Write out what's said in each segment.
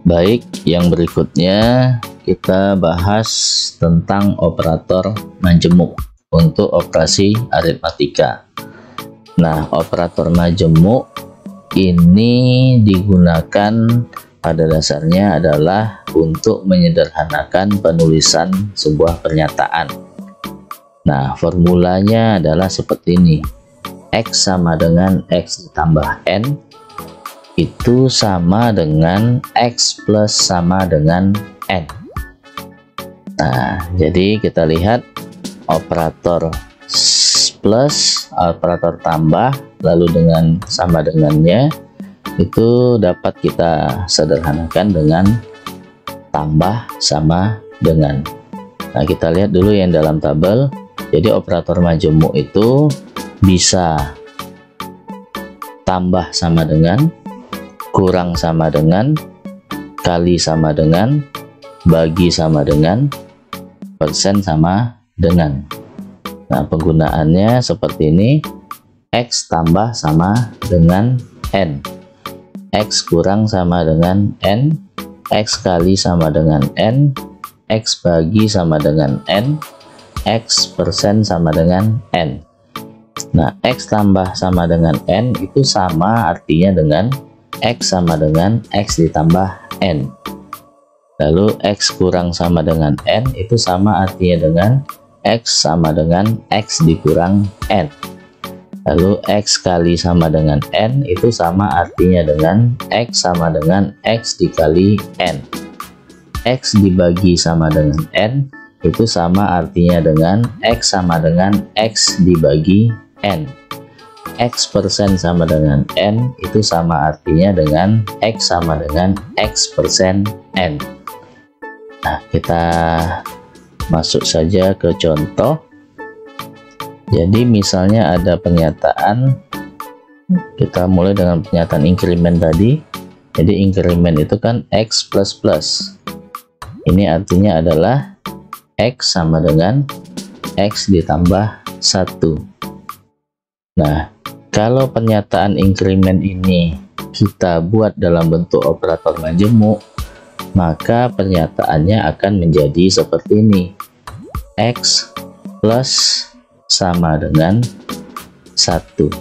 Baik, yang berikutnya kita bahas tentang operator majemuk untuk operasi aritmatika. Nah, operator majemuk ini digunakan pada dasarnya adalah untuk menyederhanakan penulisan sebuah pernyataan. Nah, formulanya adalah seperti ini. X sama dengan X ditambah N itu sama dengan X plus sama dengan N. Nah, jadi kita lihat operator plus, operator tambah, lalu dengan sama dengannya itu dapat kita sederhanakan dengan tambah sama dengan. Nah, kita lihat dulu yang dalam tabel. Jadi operator majemuk itu bisa tambah sama dengan, kurang sama dengan, kali sama dengan, bagi sama dengan, persen sama dengan. Nah, penggunaannya seperti ini. X tambah sama dengan N, X kurang sama dengan N, X kali sama dengan N, X bagi sama dengan N, X persen sama dengan N. Nah, X tambah sama dengan N itu sama artinya dengan X sama dengan X ditambah N. Lalu X kurang sama dengan N itu sama artinya dengan X sama dengan X dikurang N. Lalu X kali sama dengan N itu sama artinya dengan X sama dengan X dikali N. X dibagi sama dengan N itu sama artinya dengan X sama dengan X dibagi N. X persen sama dengan N itu sama artinya dengan X sama dengan X persen N. Nah, kita masuk saja ke contoh. Jadi misalnya ada pernyataan, kita mulai dengan pernyataan increment tadi. Jadi increment itu kan X plus plus. Ini artinya adalah X sama dengan X ditambah 1. Nah, kalau pernyataan increment ini kita buat dalam bentuk operator majemuk, maka pernyataannya akan menjadi seperti ini. X plus sama dengan 1.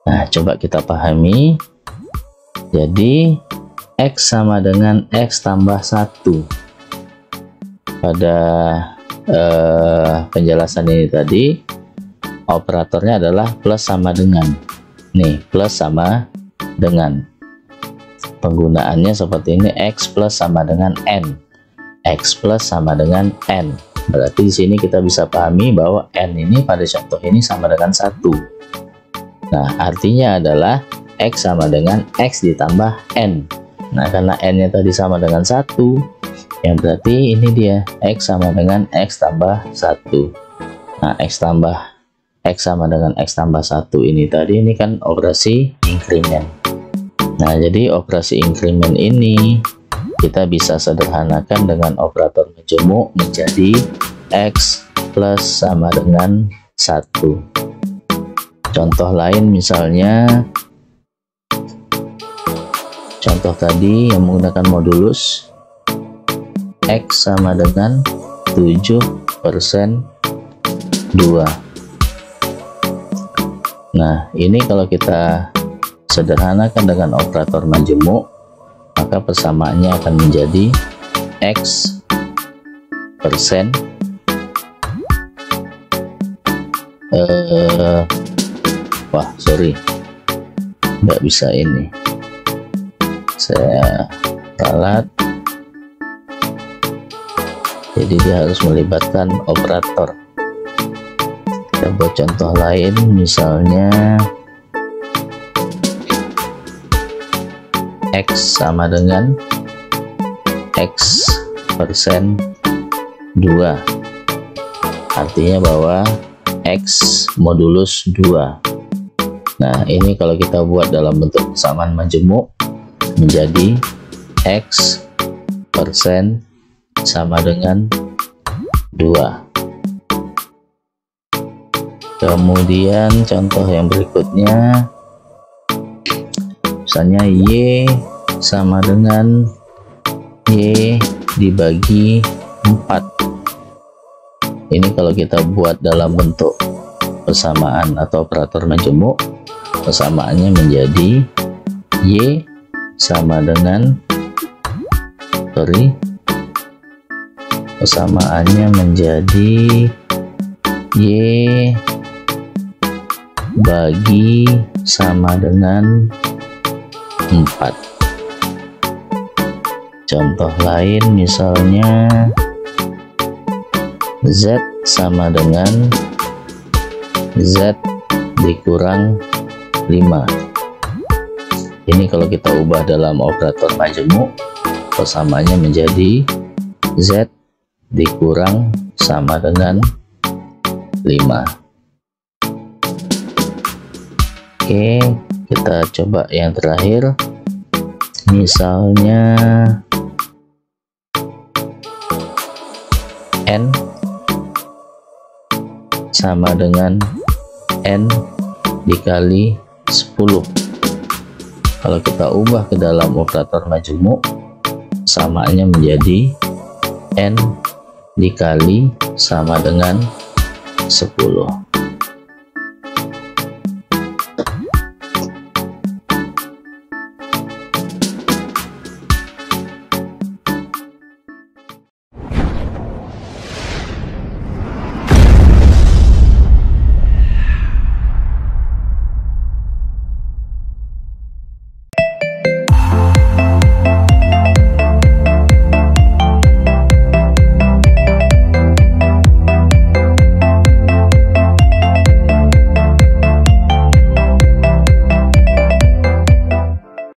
Nah, coba kita pahami. Jadi, X sama dengan X tambah 1. Pada penjelasan ini tadi, operatornya adalah plus sama dengan. Nih, plus sama dengan. Penggunaannya seperti ini. X plus sama dengan N, X plus sama dengan N. Berarti di sini kita bisa pahami bahwa N ini pada contoh ini sama dengan 1. Nah, artinya adalah X sama dengan X ditambah N. Nah, karena N nya tadi sama dengan 1, yang berarti ini dia X sama dengan X tambah 1. Nah, X sama dengan X tambah 1 ini tadi, ini kan operasi increment. Nah, jadi operasi increment ini kita bisa sederhanakan dengan operator majemuk menjadi X plus sama dengan 1. Contoh lain misalnya, contoh tadi yang menggunakan modulus, X sama dengan 7% 2. Nah, ini kalau kita sederhanakan dengan operator majemuk, maka persamaannya akan menjadi X persen nggak bisa ini, saya ralat, jadi dia harus melibatkan operator. Kita buat contoh lain, misalnya X sama dengan X persen 2. Artinya bahwa X modulus 2. Nah, ini kalau kita buat dalam bentuk persamaan majemuk menjadi X persen sama dengan 2. Kemudian contoh yang berikutnya, misalnya Y sama dengan Y dibagi 4. Ini kalau kita buat dalam bentuk persamaan atau operator majemuk, persamaannya menjadi Y sama dengan persamaannya menjadi Y bagi sama dengan 4. Contoh lain misalnya Z sama dengan Z dikurang 5. Ini kalau kita ubah dalam operator majemuk, persamaannya menjadi Z dikurang sama dengan 5. Oke, kita coba yang terakhir. Misalnya N sama dengan N dikali 10. Kalau kita ubah ke dalam operator majemuk, samaannya menjadi N dikali sama dengan 10.